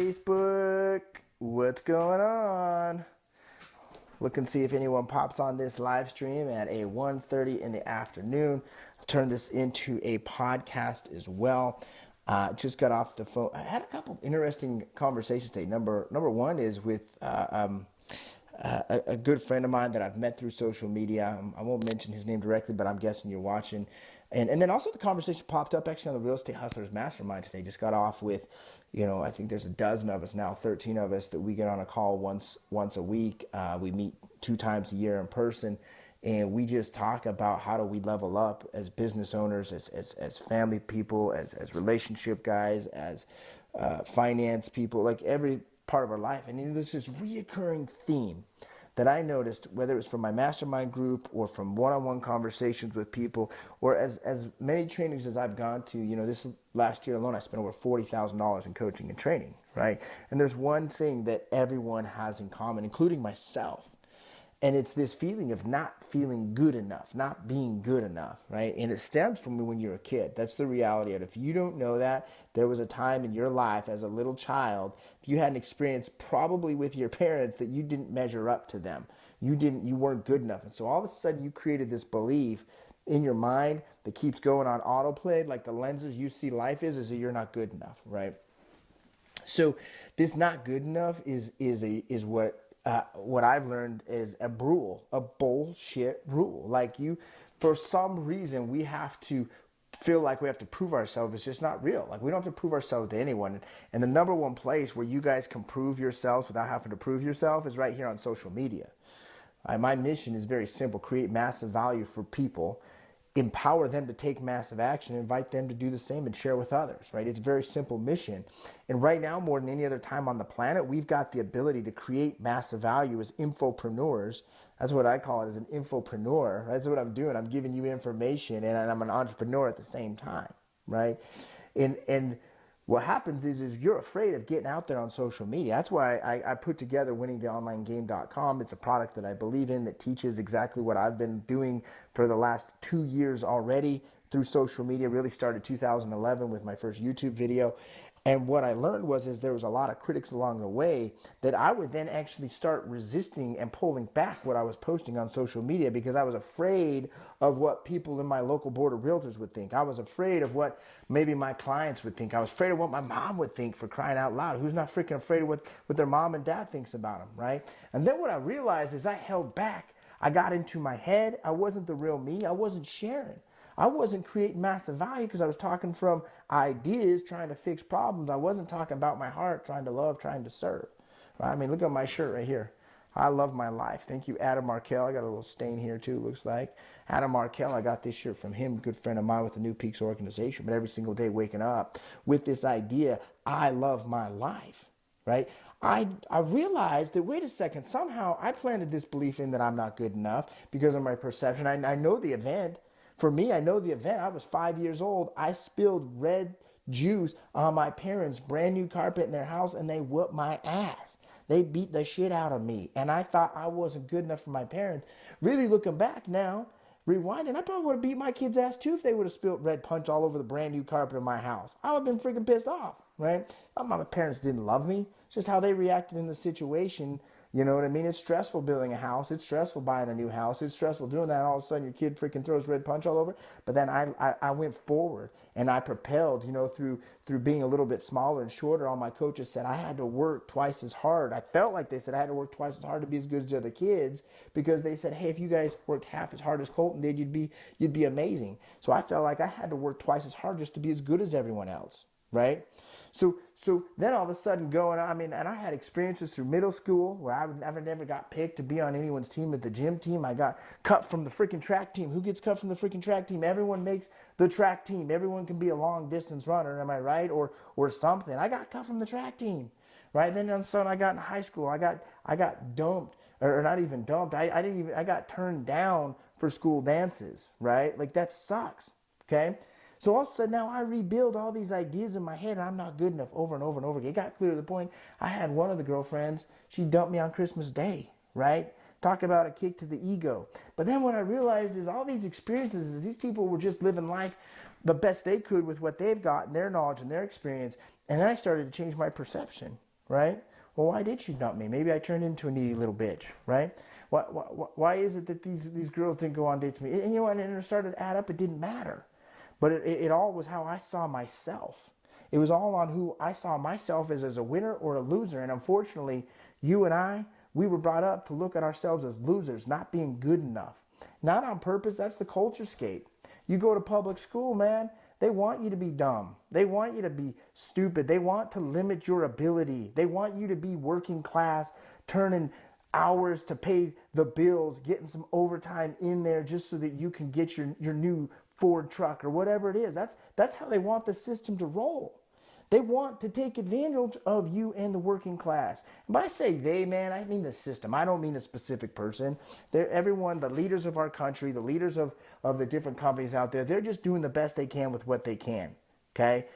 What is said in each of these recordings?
Facebook. What's going on? Look and see if anyone pops on this live stream at a 1:30 in the afternoon. I'll turn this into a podcast as well. Just got off the phone. I had a couple interesting conversations today. Number one is with a good friend of mine that I've met through social media. I won't mention his name directly, but I'm guessing you're watching. And then also the conversation popped up actually on the Real Estate Hustlers Mastermind today. Just got off with, I think there's a dozen of us now, 13 of us that we get on a call once a week. We meet 2 times a year in person. And we just talk about how do we level up as business owners, as family people, as relationship guys, as finance people, like every part of our life. And there's this reoccurring theme that I noticed, whether it was from my mastermind group or from one-on-one conversations with people, or as many trainings as I've gone to, this last year alone, I spent over $40,000 in coaching and training, right? And there's one thing that everyone has in common, including myself. And it's this feeling of not feeling good enough, not being good enough, right? And it stems from when you're a kid. That's the reality of it. If you don't know that, there was a time in your life as a little child, you had an experience probably with your parents that you didn't measure up to them. You weren't good enough. And so all of a sudden you created this belief in your mind that keeps going on autoplay, like the lenses you see life is that you're not good enough, right? So this not good enough is what I've learned is a bullshit rule. Like for some reason, we have to feel like we have to prove ourselves. It's just not real. Like we don't have to prove ourselves to anyone. And the number one place where you guys can prove yourselves without having to prove yourself is right here on social media. My mission is very simple: create massive value for people, empower them to take massive action, invite them to do the same and share with others, right? It's a very simple mission. And right now, more than any other time on the planet, we've got the ability to create massive value as infopreneurs. That's what I call it, as an infopreneur. That's what I'm doing. I'm giving you information and I'm an entrepreneur at the same time, right? And what happens is you're afraid of getting out there on social media. That's why I put together winningtheonlinegame.com. It's a product that I believe in that teaches exactly what I've been doing for the last 2 years already through social media. Really started 2011 with my first YouTube video. And what I learned is there was a lot of critics along the way that I would then actually start resisting and pulling back what I was posting on social media because I was afraid of what people in my local board of realtors would think. I was afraid of what maybe my clients would think. I was afraid of what my mom would think, for crying out loud. Who's not freaking afraid of what their mom and dad thinks about them, right? And then what I realized is I held back. I got into my head. I wasn't the real me. I wasn't sharing. I wasn't creating massive value because I was talking from ideas, trying to fix problems. I wasn't talking about my heart, trying to love, trying to serve. Right? I mean, look at my shirt right here. I love my life. Thank you, Adam Markell. I got a little stain here too, looks like. Adam Markell, I got this shirt from him, good friend of mine with the New Peaks organization. But every single day waking up with this idea, I love my life, right? I realized that, wait a second, somehow I planted this belief in that I'm not good enough because of my perception. I know the event. For me, I know the event. I was 5 years old. I spilled red juice on my parents' brand new carpet in their house, and they whooped my ass. They beat the shit out of me. And I thought I wasn't good enough for my parents. Really looking back now, rewinding, I probably would have beat my kids' ass too if they would have spilled red punch all over the brand new carpet in my house. I would have been freaking pissed off, right? Not my parents didn't love me. It's just how they reacted in the situation. You know what I mean? It's stressful building a house. It's stressful buying a new house. It's stressful doing that. And all of a sudden your kid freaking throws red punch all over. But then I went forward and I propelled, through being a little bit smaller and shorter. All my coaches said I had to work twice as hard. I felt like they said I had to work twice as hard to be as good as the other kids because they said, hey, if you guys worked half as hard as Colton did, you'd be amazing. So I felt like I had to work twice as hard just to be as good as everyone else. Right? So then all of a sudden and I had experiences through middle school where I never got picked to be on anyone's team at the gym team. I got cut from the freaking track team. Who gets cut from the freaking track team? Everyone makes the track team. Everyone can be a long distance runner, am I right? Or something. I got cut from the track team, right? Then all of a sudden I got in high school. I got dumped, or not even dumped. I got turned down for school dances, right? Like that sucks, okay? So all of a sudden now I rebuild all these ideas in my head and I'm not good enough over and over and over again. It got clear to the point. I had one of the girlfriends, she dumped me on Christmas Day, right? Talk about a kick to the ego. But then what I realized is all these experiences, is these people were just living life the best they could with what they've got and their knowledge and their experience. And then I started to change my perception. right? Well, why did she dump me? Maybe I turned into a needy little bitch, right? Why is it that these girls didn't go on dates with me? And you know, and it started to add up. It didn't matter. But it all was how I saw myself. It was all on who I saw myself as a winner or a loser. And unfortunately, you and I, we were brought up to look at ourselves as losers, not being good enough. Not on purpose. That's the culture scape. You go to public school, man, they want you to be dumb. They want you to be stupid. They want to limit your ability. They want you to be working class, turning hours to pay the bills, getting some overtime in there just so that you can get your new Ford truck or whatever it is. That's how they want the system to roll. They want to take advantage of you and the working class. And by I say they, man, I mean the system. I don't mean a specific person. They're everyone, the leaders of our country, the leaders of the different companies out there, they're just doing the best they can with what they can. Okay?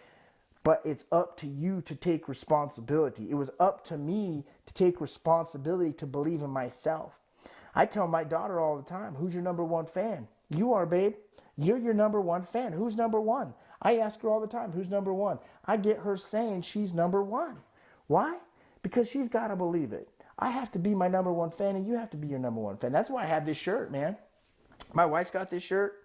But it's up to you to take responsibility. It was up to me to take responsibility to believe in myself. I tell my daughter all the time, who's your number one fan? You are, babe. You're your number one fan. Who's number one? I ask her all the time, who's number one? I get her saying she's number one. Why? Because she's got to believe it. I have to be my number one fan, and you have to be your number one fan. That's why I have this shirt, man. My wife's got this shirt.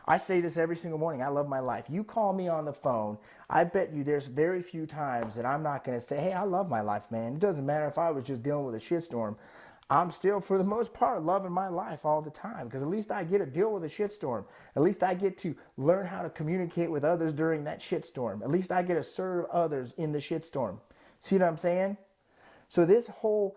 I say this every single morning. I love my life. You call me on the phone, I bet you there's very few times that I'm not going to say, hey, I love my life, man. It doesn't matter if I was just dealing with a shitstorm. I'm still, for the most part, loving my life all the time because at least I get to deal with a shitstorm. At least I get to learn how to communicate with others during that shitstorm. At least I get to serve others in the shitstorm. See what I'm saying? So this whole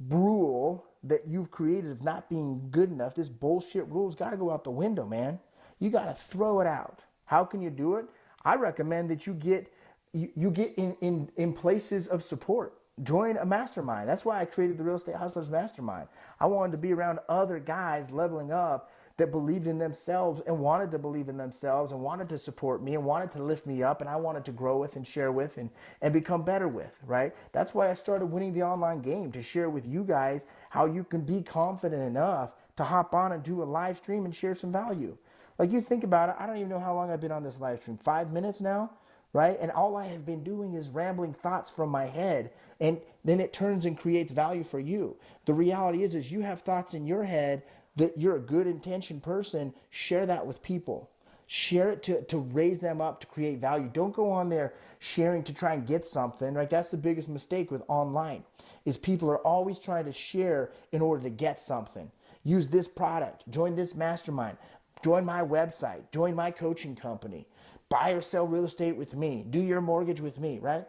rule that you've created of not being good enough, this bullshit rule's got to go out the window, man. You got to throw it out. How can you do it? I recommend that you get in places of support. Join a mastermind. That's why I created the Real Estate Hustlers Mastermind. I wanted to be around other guys leveling up that believed in themselves and wanted to believe in themselves and wanted to support me and wanted to lift me up and I wanted to grow with and share with and become better with, right? That's why I started winning the online game, to share with you guys how you can be confident enough to hop on and do a live stream and share some value. Like, you think about it, I don't even know how long I've been on this live stream. 5 minutes now, right? And all I have been doing is rambling thoughts from my head. And then it turns and creates value for you. The reality is you have thoughts in your head that you're a good intentioned person. Share that with people. Share it to raise them up, to create value. Don't go on there sharing to try and get something, right? That's the biggest mistake with online, is people are always trying to share in order to get something. Use this product, join this mastermind, join my website, join my coaching company, buy or sell real estate with me, do your mortgage with me, right?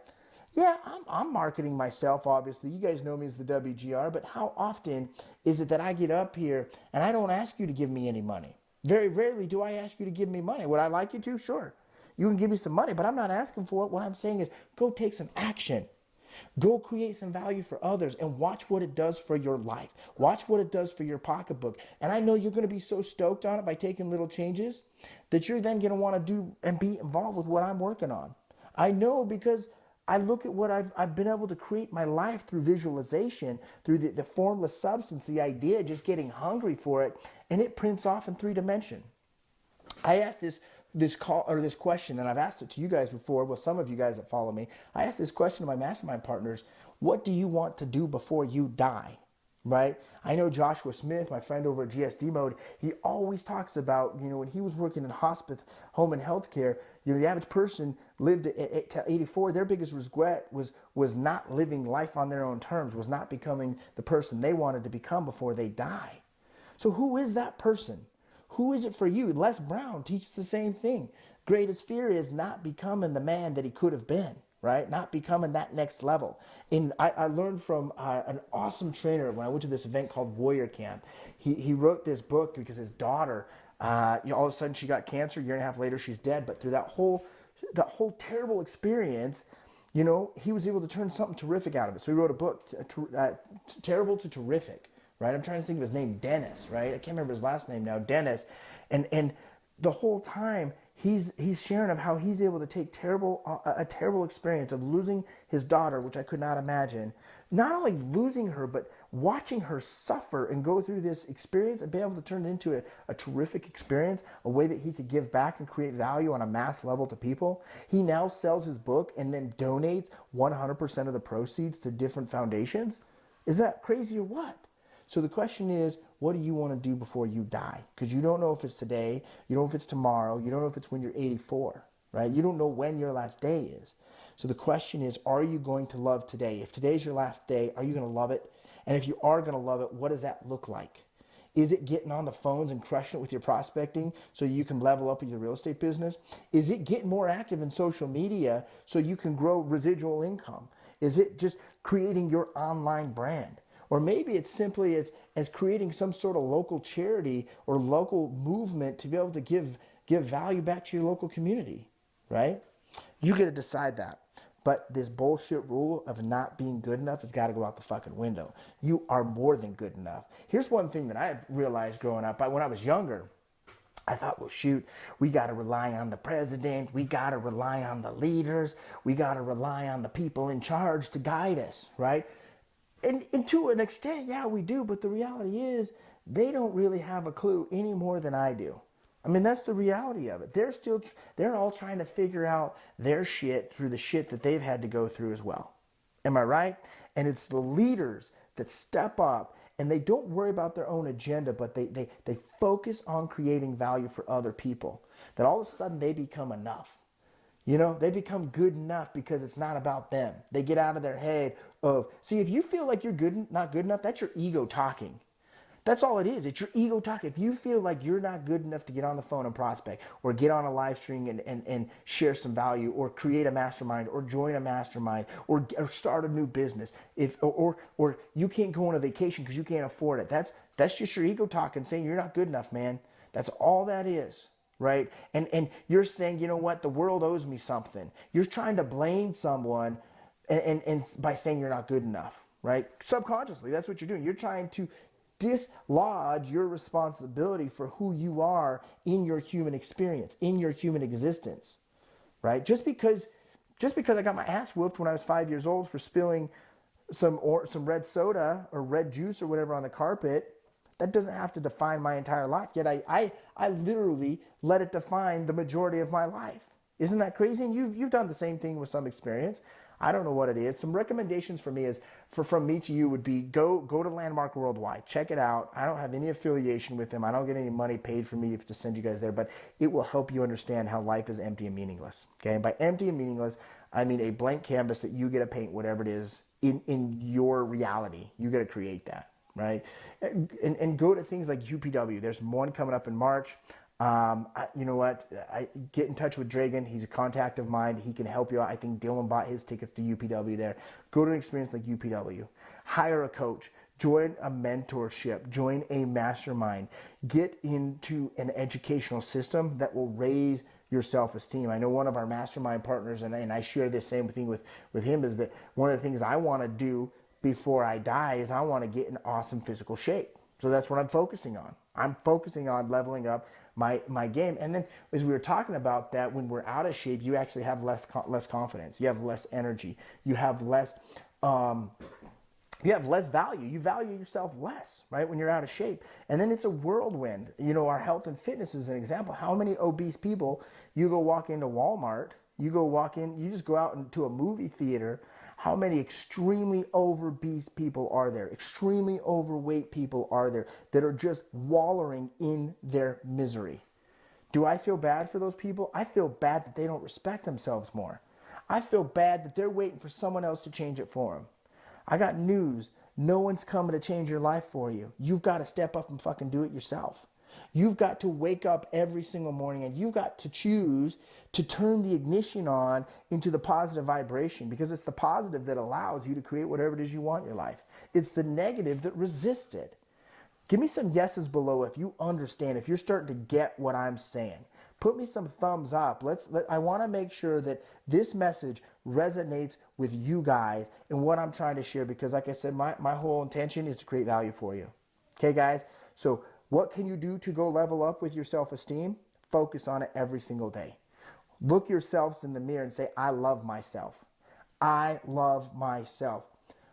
Yeah, I'm marketing myself, obviously. You guys know me as the WGR, but how often is it that I get up here and I don't ask you to give me any money? Very rarely do I ask you to give me money. Would I like you to? Sure. You can give me some money, but I'm not asking for it. What I'm saying is go take some action. Go create some value for others and watch what it does for your life. Watch what it does for your pocketbook. And I know you're going to be so stoked on it by taking little changes that you're then going to want to do and be involved with what I'm working on. I know, because I look at what I've been able to create my life through visualization, through the formless substance, the idea, just getting hungry for it, and it prints off in 3 dimension. I asked this question, and I've asked it to you guys before. Well, some of you guys that follow me, I asked this question to my mastermind partners: what do you want to do before you die? Right? I know Joshua Smith, my friend over at GSD Mode, he always talks about, when he was working in hospice, home and healthcare, the average person lived to 84. Their biggest regret was not living life on their own terms, was not becoming the person they wanted to become before they die. So who is that person? Who is it for you? Les Brown teaches the same thing. Greatest fear is not becoming the man that he could have been, right? Not becoming that next level. And I learned from an awesome trainer when I went to this event called Warrior Camp. He wrote this book because his daughter, all of a sudden she got cancer. A year and a half later, she's dead. But through that whole terrible experience, he was able to turn something terrific out of it. So he wrote a book, Terrible to Terrific. Right, I'm trying to think of his name, Dennis, right? I can't remember his last name now, Dennis. And the whole time, he's sharing of how he's able to take a terrible experience of losing his daughter, which I could not imagine. Not only losing her, but watching her suffer and go through this experience and be able to turn it into a terrific experience, a way that he could give back and create value on a mass level to people. He now sells his book and then donates 100% of the proceeds to different foundations. Is that crazy or what? So the question is, what do you want to do before you die? Because you don't know if it's today, you don't know if it's tomorrow, you don't know if it's when you're 84, right? You don't know when your last day is. So the question is, are you going to love today? If today's your last day, are you going to love it? And if you are going to love it, what does that look like? Is it getting on the phones and crushing it with your prospecting so you can level up with your real estate business? Is it getting more active in social media so you can grow residual income? Is it just creating your online brand? Or maybe it's simply as creating some sort of local charity or local movement to be able to give value back to your local community, right? You get to decide that. But this bullshit rule of not being good enough has got to go out the fucking window. You are more than good enough. Here's one thing that I realized growing up. When I was younger, I thought, well, shoot, we got to rely on the president. We got to rely on the leaders. We got to rely on the people in charge to guide us, right? And to an extent, yeah, we do. But the reality is they don't really have a clue any more than I do. I mean, that's the reality of it. They're all trying to figure out their shit through the shit that they've had to go through as well. Am I right? And it's the leaders that step up and they don't worry about their own agenda, but they focus on creating value for other people. That all of a sudden they become enough. You know, they become good enough because it's not about them. They get out of their head of, see, if you feel like you're not good enough, that's your ego talking. That's all it is. It's your ego talking. If you feel like you're not good enough to get on the phone and prospect or get on a live stream and share some value or create a mastermind or join a mastermind or start a new business, or you can't go on a vacation because you can't afford it. That's just your ego talking, saying you're not good enough, man. That's all that is. Right? And you're saying, you know what, the world owes me something. You're trying to blame someone and by saying you're not good enough, right? Subconsciously, that's what you're doing. You're trying to dislodge your responsibility for who you are in your human experience, in your human existence, right? Just because I got my ass whooped when I was 5 years old for spilling some red soda or red juice or whatever on the carpet, that doesn't have to define my entire life. Yet I literally let it define the majority of my life. Isn't that crazy? And you've done the same thing with some experience. I don't know what it is. Some recommendations for me is from me to you would be go to Landmark Worldwide. Check it out. I don't have any affiliation with them. I don't get any money paid for me to send you guys there, but it will help you understand how life is empty and meaningless. Okay? And by empty and meaningless, I mean a blank canvas that you get to paint whatever it is in your reality. You get to create that. Right? And go to things like UPW. There's one coming up in March. You know what? I get in touch with Dragon. He's a contact of mine. He can help you out. I think Dylan bought his tickets to UPW there. Go to an experience like UPW. Hire a coach. Join a mentorship. Join a mastermind. Get into an educational system that will raise your self-esteem. I know one of our mastermind partners, and I share this same thing with him, is that one of the things I want to do before I die is I want to get in awesome physical shape. So that's what I'm focusing on. I'm focusing on leveling up my game. And then as we were talking about that, when we're out of shape, you actually have less confidence. You have less energy. You have less value. You value yourself less, right, when you're out of shape. And then it's a whirlwind. You know, our health and fitness is an example. How many obese people, you go walk into Walmart, you just go out into a movie theater, how many extremely obese people are there? Extremely overweight people are there that are just wallowing in their misery? Do I feel bad for those people? I feel bad that they don't respect themselves more. I feel bad that they're waiting for someone else to change it for them. I got news. No one's coming to change your life for you. You've got to step up and fucking do it yourself. You've got to wake up every single morning and you've got to choose to turn the ignition on into the positive vibration, because it's the positive that allows you to create whatever it is you want in your life. It's the negative that resists it. Give me some yeses below if you understand, if you're starting to get what I'm saying. Put me some thumbs up. I want to make sure that this message resonates with you guys and what I'm trying to share, because like I said, my whole intention is to create value for you. Okay, guys? So what can you do to go level up with your self-esteem? focus on it every single day. Look yourselves in the mirror and say, I love myself. I love myself.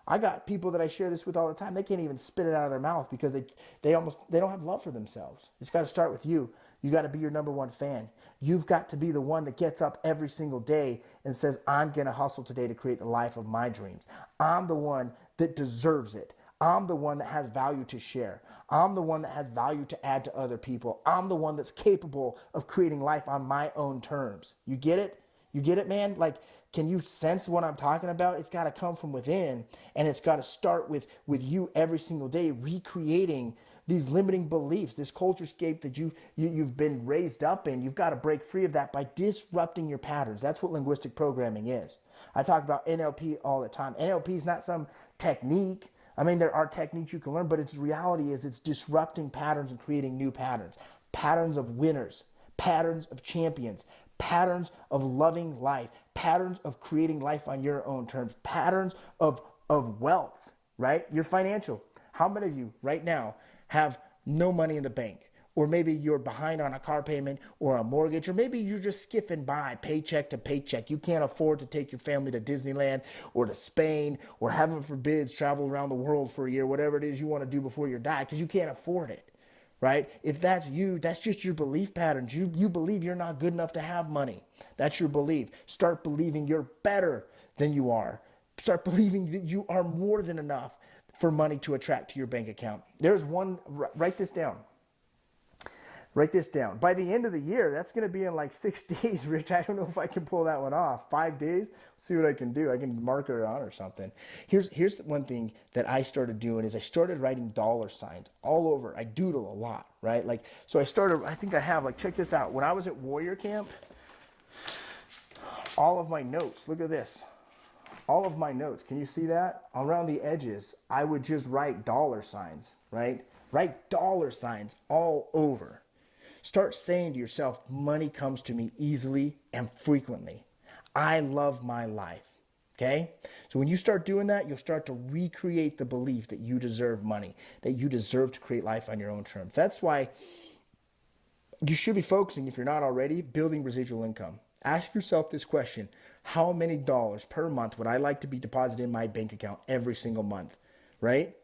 I got people that I share this with all the time. They can't even spit it out of their mouth because they don't have love for themselves. It's got to start with you. You got to be your number one fan. You've got to be the one that gets up every single day and says, I'm going to hustle today to create the life of my dreams. I'm the one that deserves it. I'm the one that has value to share. I'm the one that has value to add to other people. I'm the one that's capable of creating life on my own terms. You get it? You get it, man? Like, can you sense what I'm talking about? It's got to come from within, and it's got to start with you every single day, recreating these limiting beliefs, this culture scape that you've been raised up in. You've got to break free of that by disrupting your patterns. That's what linguistic programming is. I talk about NLP all the time. NLP is not some technique. I mean, there are techniques you can learn, but its reality is it's disrupting patterns and creating new patterns. Patterns of winners, patterns of champions, patterns of loving life, patterns of creating life on your own terms, patterns of wealth, right? Your financial. How many of you right now have no money in the bank? Or maybe you're behind on a car payment or a mortgage, or maybe you're just skipping by paycheck to paycheck. You can't afford to take your family to Disneyland or to Spain or, heaven forbids, travel around the world for a year, whatever it is you want to do before you die, because you can't afford it, right? If that's you, that's just your belief patterns. You believe you're not good enough to have money. That's your belief. Start believing you're better than you are. Start believing that you are more than enough for money to attract to your bank account. There's one, write this down. Write this down. By the end of the year, that's going to be in like 6 days, Rich. I don't know if I can pull that one off. 5 days? See what I can do. I can mark it on or something. Here's one thing that I started doing is I started writing dollar signs all over. I doodle a lot, right? Like, so I think I have, like, check this out. When I was at Warrior Camp, all of my notes, look at this. All of my notes, can you see that? Around the edges, I would just write dollar signs, right? Write dollar signs all over. Start saying to yourself, money comes to me easily and frequently. I love my life, okay? So when you start doing that, you'll start to recreate the belief that you deserve money, that you deserve to create life on your own terms. That's why you should be focusing, if you're not already, building residual income. Ask yourself this question: how many dollars per month would I like to be deposited in my bank account every single month, right?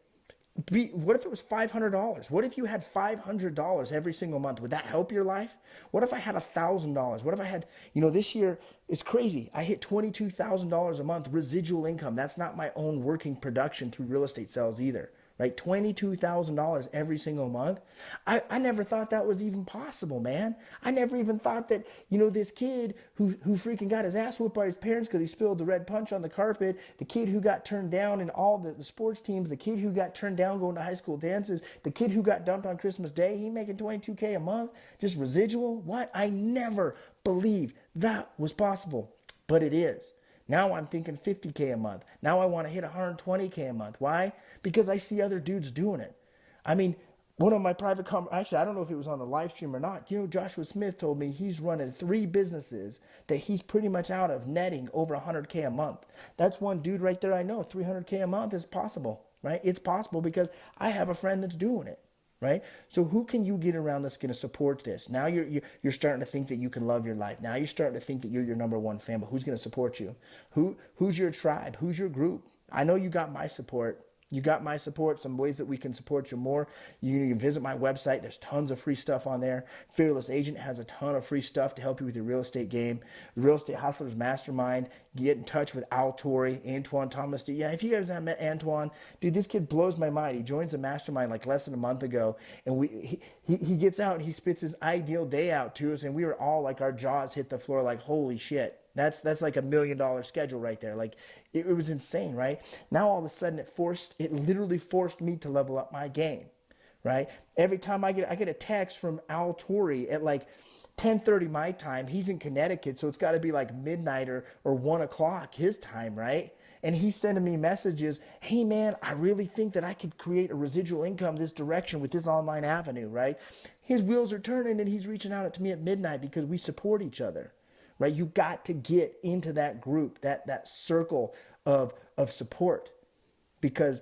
What if it was $500? What if you had $500 every single month? Would that help your life? What if I had $1,000? What if I had, this year, it's crazy. I hit $22,000 a month residual income. That's not my own working production through real estate sales either, right? $22,000 every single month. I never thought that was even possible, man. I never even thought that, this kid who freaking got his ass whooped by his parents because he spilled the red punch on the carpet, the kid who got turned down in all the sports teams, the kid who got turned down going to high school dances, the kid who got dumped on Christmas Day, he making $22K a month, just residual. What? I never believed that was possible, but it is. Now I'm thinking $50K a month. Now I want to hit $120K a month. Why? Because I see other dudes doing it. I mean, one of my private actually, I don't know if it was on the live stream or not. Joshua Smith told me he's running 3 businesses that he's pretty much out of netting over $100K a month. That's one dude right there I know. $300K a month is possible, right? It's possible because I have a friend that's doing it. Right? So who can you get around that's going to support this? Now you're starting to think that you can love your life. Now you're starting to think that you're your number one fan, but who's going to support you? Who's your tribe? Who's your group? I know you got my support. You got my support. Some ways that we can support you more. You can visit my website. There's tons of free stuff on there. Fearless Agent has a ton of free stuff to help you with your real estate game. The Real Estate Hustlers Mastermind. Get in touch with Al Torrey, Antoine Thomas. Yeah, if you guys haven't met Antoine, dude, this kid blows my mind. He joins the mastermind like less than a month ago, and he gets out and he spits his ideal day out to us, and we were all like, our jaws hit the floor like, holy shit. That's like $1 million schedule right there. Like it was insane, right? Now all of a sudden it literally forced me to level up my game, right? Every time I get a text from Al Torrey at like 10:30 my time. He's in Connecticut, so it's got to be like midnight or 1 o'clock his time, right? And he's sending me messages, hey man, I really think that I could create a residual income this direction with this online avenue, right? His wheels are turning and he's reaching out to me at midnight because we support each other. Right? You got to get into that group, that circle of support, because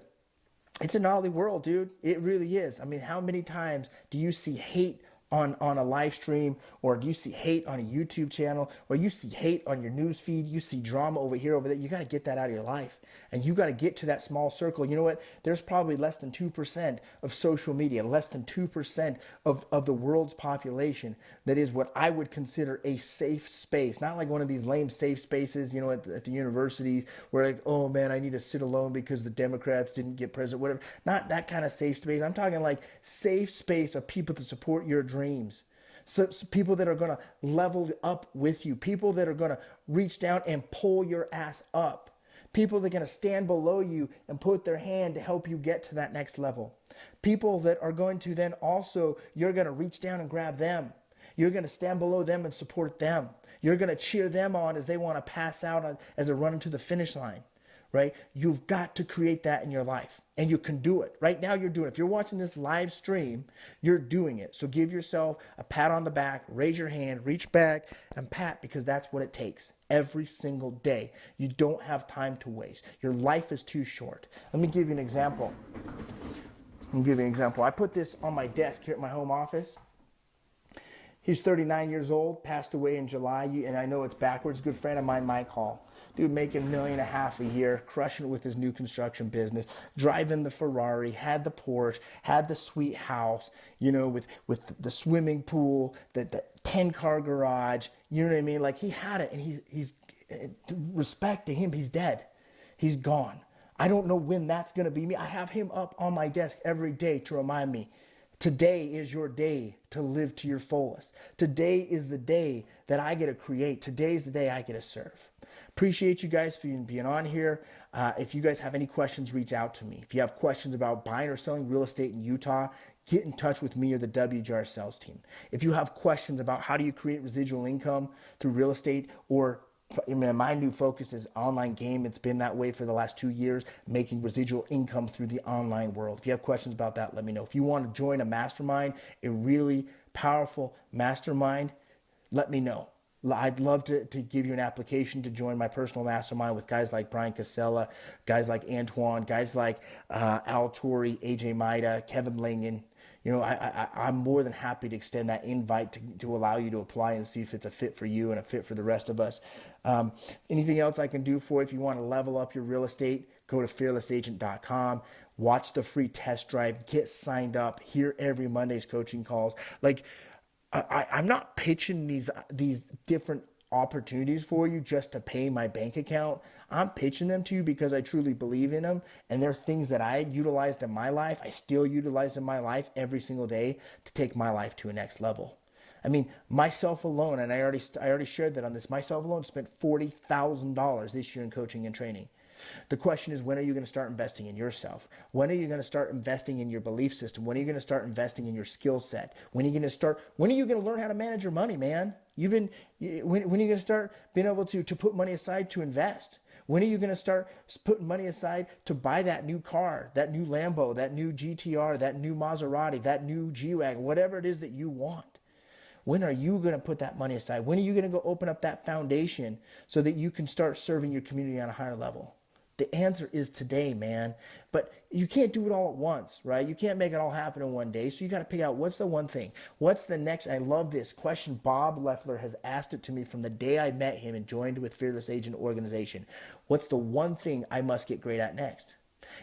it's a gnarly world, dude. It really is. I mean, how many times do you see hate on a live stream, or do you see hate on a YouTube channel, or you see hate on your news feed, you see drama over here, over there, you got to get that out of your life. And you got to get to that small circle. You know what? There's probably less than 2% of social media, less than 2% of the world's population that is what I would consider a safe space. Not like one of these lame safe spaces, at the universities where like, oh man, I need to sit alone because the Democrats didn't get president, whatever. Not that kind of safe space. I'm talking like safe space of people to support your dreams. So people that are going to level up with you, people that are going to reach down and pull your ass up, people that are going to stand below you and put their hand to help you get to that next level, people that are going to then also, you're going to reach down and grab them. You're going to stand below them and support them. You're going to cheer them on as they want to pass out as they're running to the finish line. Right? You've got to create that in your life, and you can do it. Right now you're doing it. If you're watching this live stream, you're doing it. So give yourself a pat on the back, raise your hand, reach back and pat, because that's what it takes every single day. You don't have time to waste. Your life is too short. Let me give you an example. I put this on my desk here at my home office. He's 39 years old, passed away in July, and I know it's backwards. Good friend of mine, Mike Hall. Dude making $1.5 million a year, crushing it with his new construction business, driving the Ferrari, had the Porsche, had the sweet house, with the swimming pool, the 10-car garage, you know what I mean? Like, he had it, and he's respect to him, he's dead. He's gone. I don't know when that's going to be me. I have him up on my desk every day to remind me, today is your day to live to your fullest. Today is the day that I get to create. Today is the day I get to serve. Appreciate you guys for being on here. If you guys have any questions, reach out to me. If you have questions about buying or selling real estate in Utah, get in touch with me or the WGR sales team. If you have questions about how do you create residual income through real estate, or my new focus is online game. It's been that way for the last 2 years, making residual income through the online world. If you have questions about that, let me know. If you want to join a mastermind, a really powerful mastermind, let me know. I'd love to give you an application to join my personal mastermind with guys like Brian Casella, guys like Antoine, guys like Al Torrey, AJ Maida, Kevin Langen. I'm more than happy to extend that invite to allow you to apply and see if it's a fit for you and a fit for the rest of us. Anything else I can do for you? If you want to level up your real estate, go to fearlessagent.com. Watch the free test drive. Get signed up. Hear every Monday's coaching calls. Like, I'm not pitching these different opportunities for you just to pay my bank account. I'm pitching them to you because I truly believe in them, and they're things that I utilized in my life. I still utilize in my life every single day to take my life to a next level. I mean, myself alone, and I already shared that on this, myself alone spent $40,000 this year in coaching and training. The question is, when are you going to start investing in yourself? When are you going to start investing in your belief system? When are you going to start investing in your skill set? When are you going to learn how to manage your money, man? When are you going to start being able to put money aside to invest? When are you going to start putting money aside to buy that new car, that new Lambo, that new GTR, that new Maserati, that new G-Wagon, whatever it is that you want? When are you going to put that money aside? When are you going to go open up that foundation so that you can start serving your community on a higher level? The answer is today, man. But you can't do it all at once, right? You can't make it all happen in one day. So you got to pick out, what's the one thing? What's the next? I love this question. Bob Leffler has asked it to me from the day I met him and joined with Fearless Agent Organization. What's the one thing I must get great at next?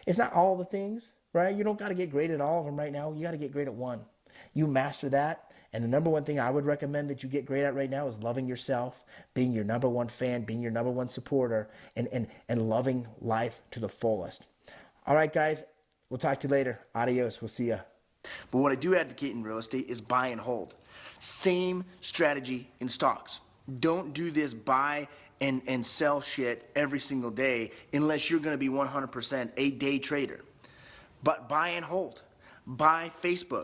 It's not all the things, right? You don't got to get great at all of them right now. You got to get great at one. You master that. And the number one thing I would recommend that you get great at right now is loving yourself, being your number one fan, being your number one supporter, and loving life to the fullest. All right, guys, we'll talk to you later. Adios. We'll see ya. But what I do advocate in real estate is buy and hold. Same strategy in stocks. Don't do this buy and sell shit every single day unless you're going to be 100% a day trader. But buy and hold. Buy Facebook.